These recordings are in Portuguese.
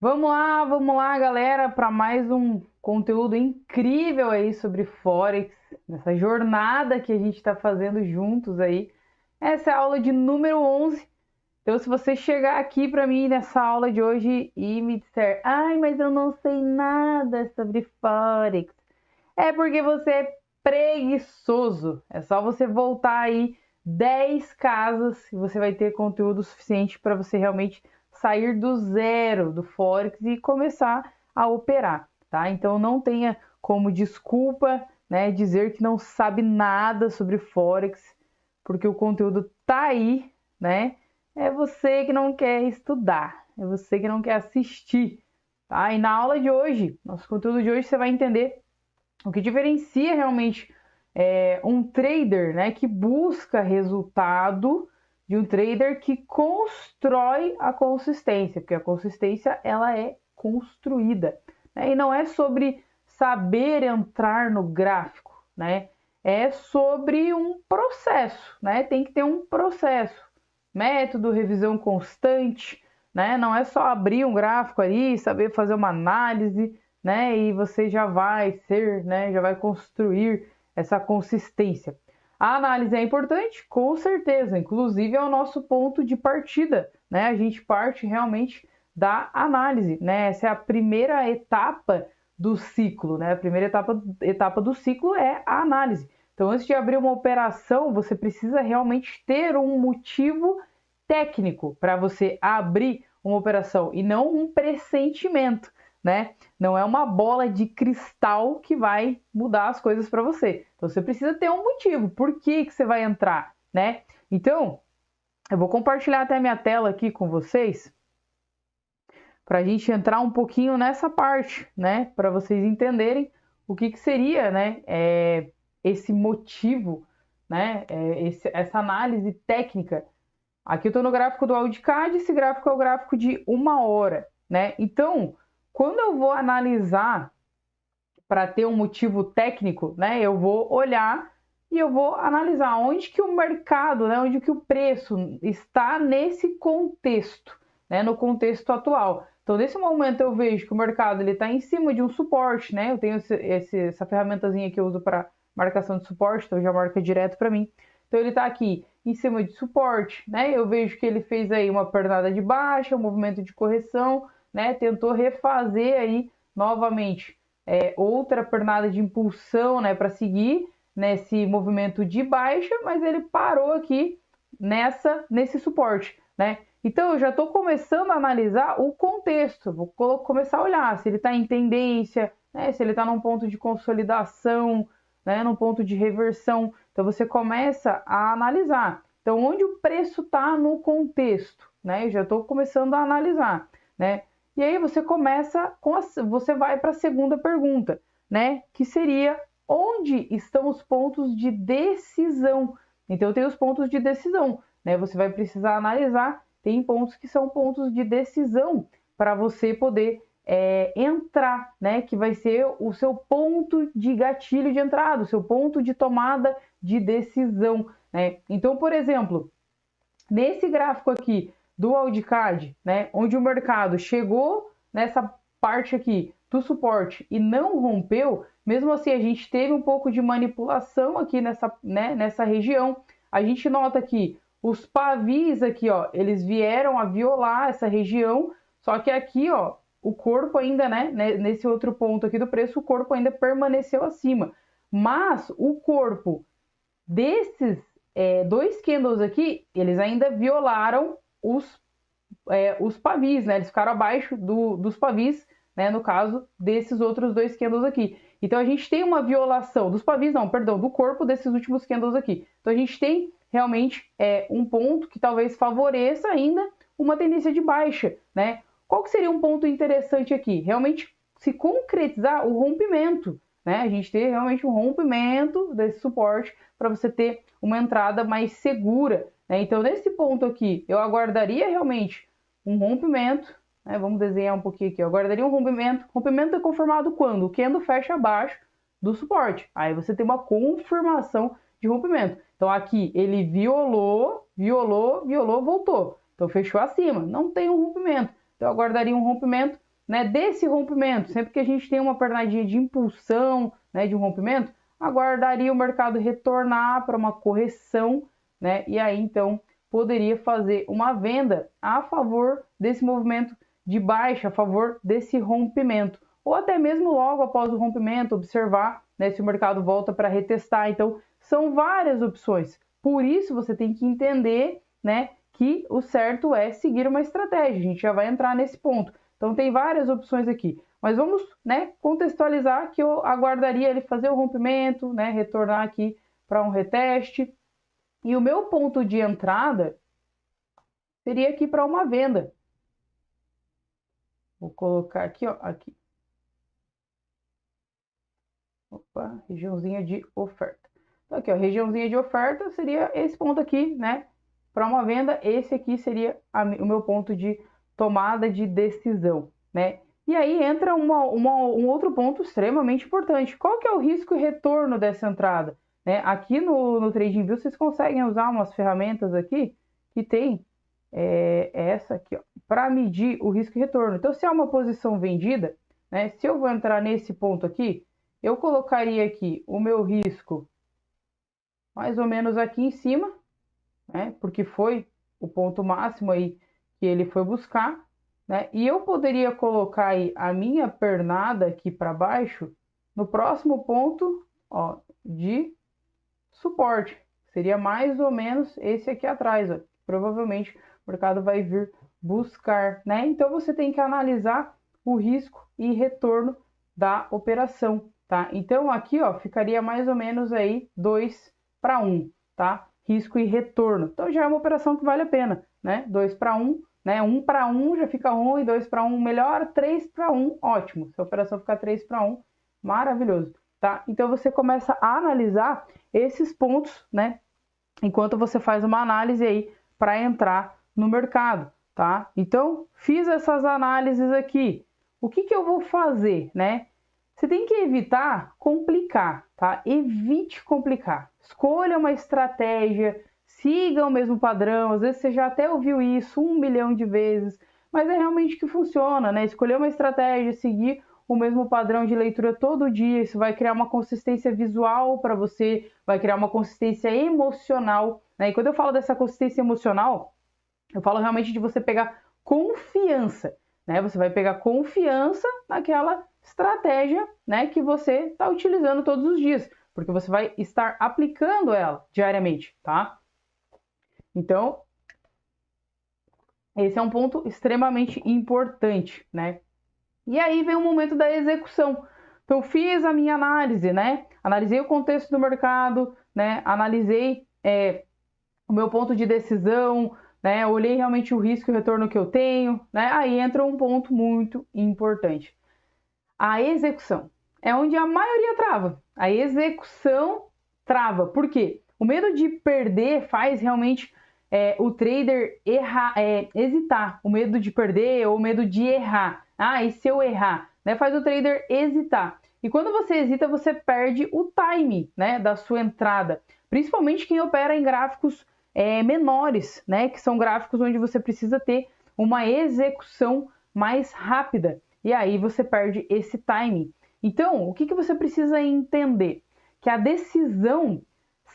Vamos lá, galera, para mais um conteúdo incrível aí sobre Forex, nessa jornada que a gente está fazendo juntos aí. Essa é a aula de número 11. Então, se você chegar aqui para mim nessa aula de hoje e me disser, ai, mas eu não sei nada sobre Forex, é porque você é preguiçoso. É só você voltar aí 10 casas e você vai ter conteúdo suficiente para você realmente sair do zero do Forex e começar a operar, tá? Então não tenha como desculpa, né, dizer que não sabe nada sobre Forex, porque o conteúdo tá aí, né? É você que não quer estudar, é você que não quer assistir, tá? E na aula de hoje, nosso conteúdo de hoje, você vai entender o que diferencia realmente um trader, né, que busca resultado de um trader que constrói a consistência, porque a consistência ela é construída, né? E não é sobre saber entrar no gráfico, né? É sobre um processo, né? Tem que ter um processo, método, revisão constante, né? Não é só abrir um gráfico ali, saber fazer uma análise, né? E você já vai ser, né? Já vai construir essa consistência. A análise é importante, com certeza, inclusive é o nosso ponto de partida, né? A gente parte realmente da análise, né? Essa é a primeira etapa do ciclo, né? A primeira etapa do ciclo é a análise. Então, antes de abrir uma operação, você precisa realmente ter um motivo técnico para você abrir uma operação e não um pressentimento, né? Não é uma bola de cristal que vai mudar as coisas para você. Então você precisa ter um motivo, por que você vai entrar, né? Então, eu vou compartilhar até minha tela aqui com vocês para a gente entrar um pouquinho nessa parte, né? Para vocês entenderem o que seria, né? Esse motivo, né? Essa análise técnica. Aqui eu estou no gráfico do Audicad, esse gráfico é o gráfico de 1 hora, né? Então, quando eu vou analisar para ter um motivo técnico, né, eu vou olhar e eu vou analisar onde que o mercado, né, onde que o preço está nesse contexto, né, no contexto atual. Então, nesse momento eu vejo que o mercado está em cima de um suporte, né? Eu tenho essa ferramentazinha que eu uso para marcação de suporte, então já marca direto para mim. Então, ele está aqui em cima de suporte, né? Eu vejo que ele fez aí uma pernada de baixa, um movimento de correção, né? Tentou refazer aí novamente outra pernada de impulsão, né? Para seguir nesse movimento de baixa, mas ele parou aqui nesse suporte, né? Então, eu já estou começando a analisar o contexto, vou começar a olhar se ele está em tendência, né? Se ele está num ponto de consolidação, né? Num ponto de reversão. Então, você começa a analisar. Então, onde o preço está no contexto, né? Eu já estou começando a analisar, né? E aí você você vai para a segunda pergunta, né? Que seria onde estão os pontos de decisão? Então, eu tenho os pontos de decisão, né? Você vai precisar analisar. Tem pontos que são pontos de decisão para você poder entrar, né? Que vai ser o seu ponto de gatilho de entrada, o seu ponto de tomada de decisão, né? Então, por exemplo, nesse gráfico aqui do Audicad, né? Onde o mercado chegou nessa parte aqui do suporte e não rompeu, mesmo assim a gente teve um pouco de manipulação aqui nessa região. A gente nota que os pavis aqui, ó, eles vieram a violar essa região, só que aqui, ó, o corpo ainda, né, nesse outro ponto aqui do preço, o corpo ainda permaneceu acima. Mas o corpo desses dois candles aqui, eles ainda violaram os pavis, né? Eles ficaram abaixo dos pavis, né? No caso desses outros dois candles aqui. Então a gente tem uma violação dos pavis, não, perdão, do corpo desses últimos candles aqui. Então a gente tem realmente um ponto que talvez favoreça ainda uma tendência de baixa, né? Qual que seria um ponto interessante aqui? Realmente se concretizar o rompimento, né? A gente ter realmente um rompimento desse suporte para você ter uma entrada mais segura, né? Então, nesse ponto aqui, eu aguardaria realmente um rompimento, né? Vamos desenhar um pouquinho aqui. Eu aguardaria um rompimento. Rompimento é confirmado quando? O candle fecha abaixo do suporte. Aí você tem uma confirmação de rompimento. Então, aqui ele violou, voltou. Então, fechou acima. Não tem um rompimento. Então, eu aguardaria um rompimento né, desse rompimento, sempre que a gente tem uma pernadinha de impulsão, né, de um rompimento, aguardaria o mercado retornar para uma correção, né, e aí então poderia fazer uma venda a favor desse movimento de baixa, a favor desse rompimento, ou até mesmo logo após o rompimento, observar, né, se o mercado volta para retestar. Então, são várias opções. Por isso, você tem que entender, né, que o certo é seguir uma estratégia. A gente já vai entrar nesse ponto. Então, tem várias opções aqui. Mas vamos, né, contextualizar que eu aguardaria ele fazer o rompimento, né, retornar aqui para um reteste. E o meu ponto de entrada seria aqui para uma venda. Vou colocar aqui, ó, aqui. Opa, regiãozinha de oferta. Então, aqui, ó, regiãozinha de oferta seria esse ponto aqui, né? Para uma venda, esse aqui seria o meu ponto de tomada de decisão, né? E aí entra um outro ponto extremamente importante. Qual que é o risco e retorno dessa entrada? Né? Aqui no TradingView vocês conseguem usar umas ferramentas aqui que tem essa aqui, para medir o risco e retorno. Então, se é uma posição vendida, né? Se eu vou entrar nesse ponto aqui, eu colocaria aqui o meu risco mais ou menos aqui em cima, né? Porque foi o ponto máximo aí que ele foi buscar, né? E eu poderia colocar aí a minha pernada aqui para baixo no próximo ponto, ó, de suporte. Seria mais ou menos esse aqui atrás, ó. Provavelmente o mercado vai vir buscar, né? Então você tem que analisar o risco e retorno da operação, tá? Então aqui, ó, ficaria mais ou menos aí 2 para 1, tá? Risco e retorno. Então já é uma operação que vale a pena, né? 2 para 1, né? 1 para 1 já fica ruim, 2 para 1 melhor, 3 para 1, ótimo. Se a operação ficar 3 para 1, maravilhoso, tá? Então você começa a analisar esses pontos, né? Enquanto você faz uma análise aí para entrar no mercado, tá? Então, fiz essas análises aqui. O que que eu vou fazer, né? Você tem que evitar complicar, tá? Evite complicar. Escolha uma estratégia, siga o mesmo padrão. Às vezes você já até ouviu isso 1 milhão de vezes, mas é realmente que funciona, né? Escolher uma estratégia, seguir o mesmo padrão de leitura todo dia, isso vai criar uma consistência visual para você, vai criar uma consistência emocional, né? E quando eu falo dessa consistência emocional, eu falo realmente de você pegar confiança, né? Você vai pegar confiança naquela estratégia, né, que você está utilizando todos os dias, porque você vai estar aplicando ela diariamente, tá? Então, esse é um ponto extremamente importante, né? E aí vem o momento da execução. Então, fiz a minha análise, né? Analisei o contexto do mercado, né? Analisei o meu ponto de decisão, né? Olhei realmente o risco e o retorno que eu tenho, né? Aí entra um ponto muito importante. A execução. É onde a maioria trava. A execução trava. Por quê? O medo de perder faz realmente o trader hesitar. O medo de perder ou o medo de errar. Ah, e se eu errar? Né? Faz o trader hesitar. E quando você hesita, você perde o time, né, da sua entrada. Principalmente quem opera em gráficos menores, né, que são gráficos onde você precisa ter uma execução mais rápida. E aí você perde esse timing. Então, o que você precisa entender? Que a decisão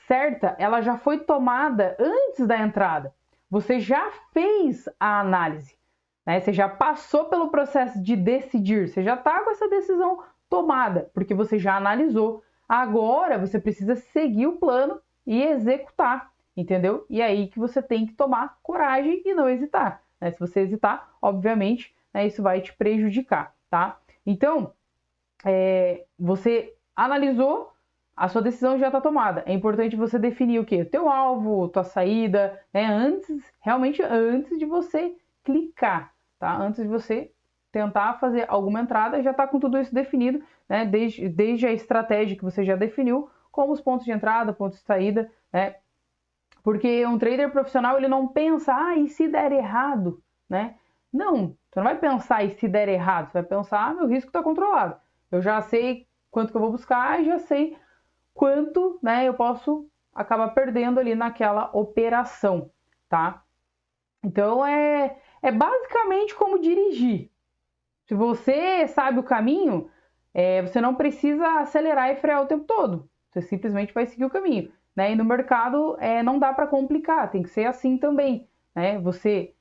certa, ela já foi tomada antes da entrada. Você já fez a análise, né? Você já passou pelo processo de decidir, você já está com essa decisão tomada, porque você já analisou. Agora você precisa seguir o plano e executar, entendeu? E aí que você tem que tomar coragem e não hesitar, né? Se você hesitar, obviamente, né, isso vai te prejudicar, tá? Então, você analisou, a sua decisão já está tomada. É importante você definir o quê? O teu alvo, tua saída, né? Realmente antes de você clicar, tá? Antes de você tentar fazer alguma entrada, já está com tudo isso definido, né? Desde a estratégia que você já definiu, como os pontos de entrada, pontos de saída, né? Porque um trader profissional, ele não pensa, e se der errado, né? Não, você não vai pensar e se der errado, você vai pensar, meu risco está controlado. Eu já sei quanto que eu vou buscar e já sei quanto, né, eu posso acabar perdendo ali naquela operação, tá? Então, é basicamente como dirigir. Se você sabe o caminho, você não precisa acelerar e frear o tempo todo. Você simplesmente vai seguir o caminho, né? E no mercado não dá para complicar, tem que ser assim também, né? Você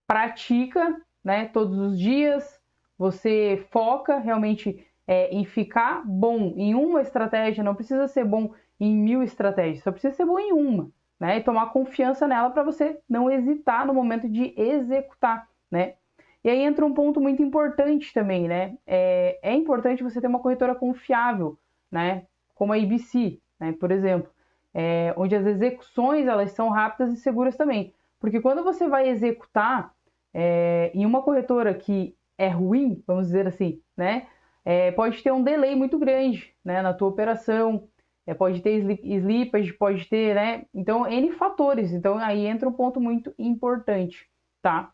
pratica, né, todos os dias, você foca realmente em ficar bom em uma estratégia, não precisa ser bom em 1000 estratégias, só precisa ser bom em uma, né? E tomar confiança nela para você não hesitar no momento de executar, né? E aí entra um ponto muito importante também, né? É importante você ter uma corretora confiável, né? Como a ABC, né? Por exemplo, onde as execuções elas são rápidas e seguras também. Porque quando você vai executar em uma corretora que é ruim, vamos dizer assim, né? Pode ter um delay muito grande, né, na tua operação, pode ter slippage, pode ter, né? Então, N fatores. Então, aí entra um ponto muito importante, tá?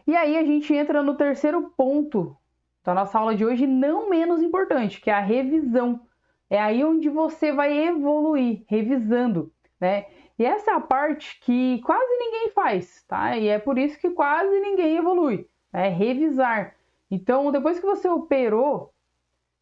E aí a gente entra no terceiro ponto da nossa aula de hoje, não menos importante, que é a revisão. É aí onde você vai evoluir, revisando, né? E essa é a parte que quase ninguém faz, tá? E é por isso que quase ninguém evolui, né? Revisar. Então, depois que você operou,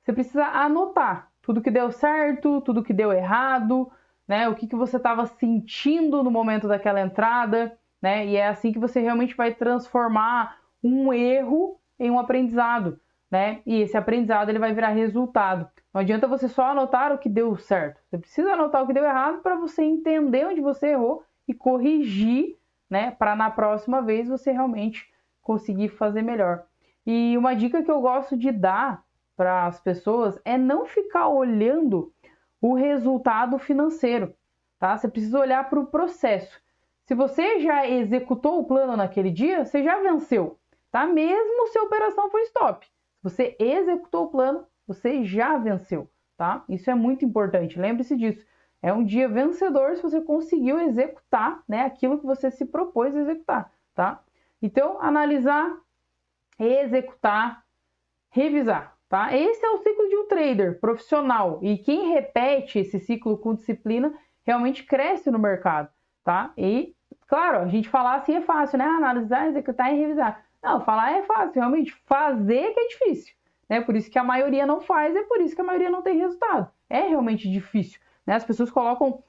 você precisa anotar tudo que deu certo, tudo que deu errado, né? O que você estava sentindo no momento daquela entrada, né? E é assim que você realmente vai transformar um erro em um aprendizado, né? E esse aprendizado ele vai virar resultado. Não adianta você só anotar o que deu certo. Você precisa anotar o que deu errado para você entender onde você errou e corrigir, né? Para na próxima vez você realmente conseguir fazer melhor. E uma dica que eu gosto de dar para as pessoas é não ficar olhando o resultado financeiro, tá? Você precisa olhar para o processo. Se você já executou o plano naquele dia, você já venceu, tá? Mesmo se a operação foi stop. Se você executou o plano, você já venceu, tá? Isso é muito importante, lembre-se disso. É um dia vencedor se você conseguiu executar, né, aquilo que você se propôs a executar, tá? Então, analisar, executar, revisar, tá? Esse é o ciclo de um trader profissional e quem repete esse ciclo com disciplina realmente cresce no mercado, tá? E, claro, a gente falar assim é fácil, né? Analisar, executar e revisar. Não, falar é fácil, realmente fazer que é difícil, né? Por isso que a maioria não faz, é por isso que a maioria não tem resultado. É realmente difícil, né? As pessoas colocam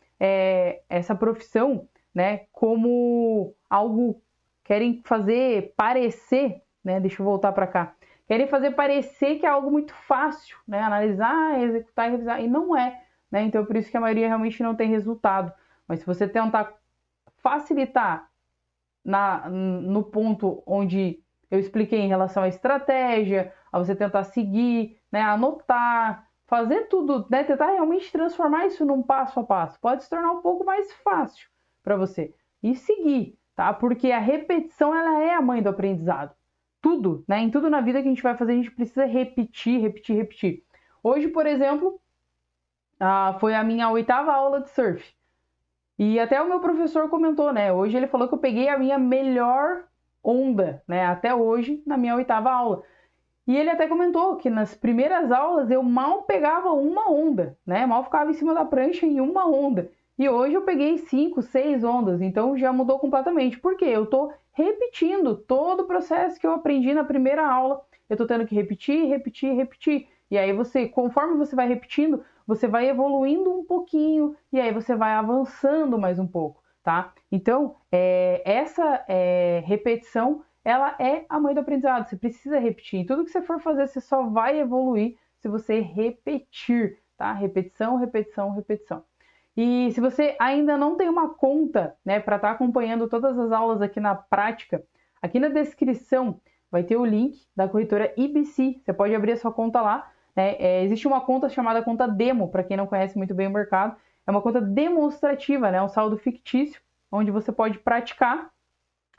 essa profissão, né, como algo, querem fazer parecer, né? Deixa eu voltar para cá. Querem fazer parecer que é algo muito fácil, né? Analisar, executar e revisar. E não é, né? Então, por isso que a maioria realmente não tem resultado. Mas se você tentar facilitar no ponto onde eu expliquei em relação à estratégia, a você tentar seguir, né? Anotar, fazer tudo, né? Tentar realmente transformar isso num passo a passo. Pode se tornar um pouco mais fácil para você. E seguir, tá? Porque a repetição, ela é a mãe do aprendizado. Tudo, né? Em tudo na vida que a gente vai fazer, a gente precisa repetir, repetir, repetir. Hoje, por exemplo, foi a minha 8ª aula de surf. E até o meu professor comentou, né? Hoje ele falou que eu peguei a minha melhor onda, né? Até hoje, na minha 8ª aula. E ele até comentou que nas primeiras aulas eu mal pegava uma onda, né? Mal ficava em cima da prancha em uma onda. E hoje eu peguei 5, 6 ondas, então já mudou completamente. Por quê? Eu tô repetindo todo o processo que eu aprendi na primeira aula. Eu tô tendo que repetir, repetir, repetir. E aí você, conforme você vai repetindo, você vai evoluindo um pouquinho e aí você vai avançando mais um pouco, tá? Então, essa repetição, ela é a mãe do aprendizado. Você precisa repetir. Tudo que você for fazer, você só vai evoluir se você repetir, tá? Repetição, repetição, repetição. E se você ainda não tem uma conta, né, para estar acompanhando todas as aulas aqui na prática, aqui na descrição vai ter o link da corretora ABC. Você pode abrir a sua conta lá, né? Existe uma conta chamada conta demo, para quem não conhece muito bem o mercado. É uma conta demonstrativa, né? Um saldo fictício, onde você pode praticar,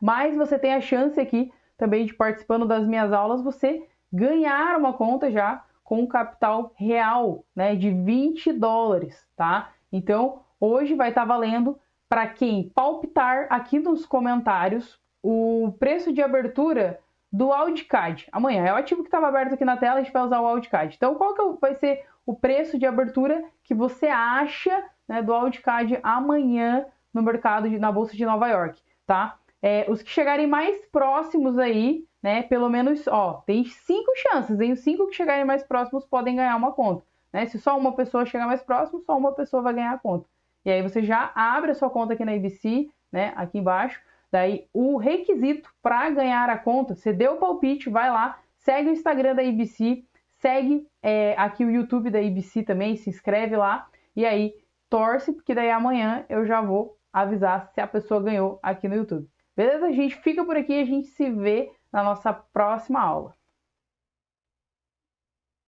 mas você tem a chance aqui também de, participando das minhas aulas, você ganhar uma conta já com um capital real, né, de $20, tá? Então, hoje vai estar valendo para quem palpitar aqui nos comentários o preço de abertura do Wildcard. Amanhã é o ativo que estava aberto aqui na tela, a gente vai usar o Wildcard. Então, qual que vai ser o preço de abertura que você acha, né, do Wildcard amanhã no mercado, na Bolsa de Nova York, tá? Os que chegarem mais próximos aí, né? Pelo menos, ó, tem 5 chances, hein? Os 5 que chegarem mais próximos podem ganhar uma conta, né? Se só uma pessoa chegar mais próximo, só uma pessoa vai ganhar a conta. E aí você já abre a sua conta aqui na ABC, né? Aqui embaixo. Daí o requisito para ganhar a conta, você deu o palpite, vai lá, segue o Instagram da ABC, segue aqui o YouTube da ABC também, se inscreve lá e aí torce, porque daí amanhã eu já vou avisar se a pessoa ganhou aqui no YouTube. Beleza? A gente fica por aqui e a gente se vê na nossa próxima aula.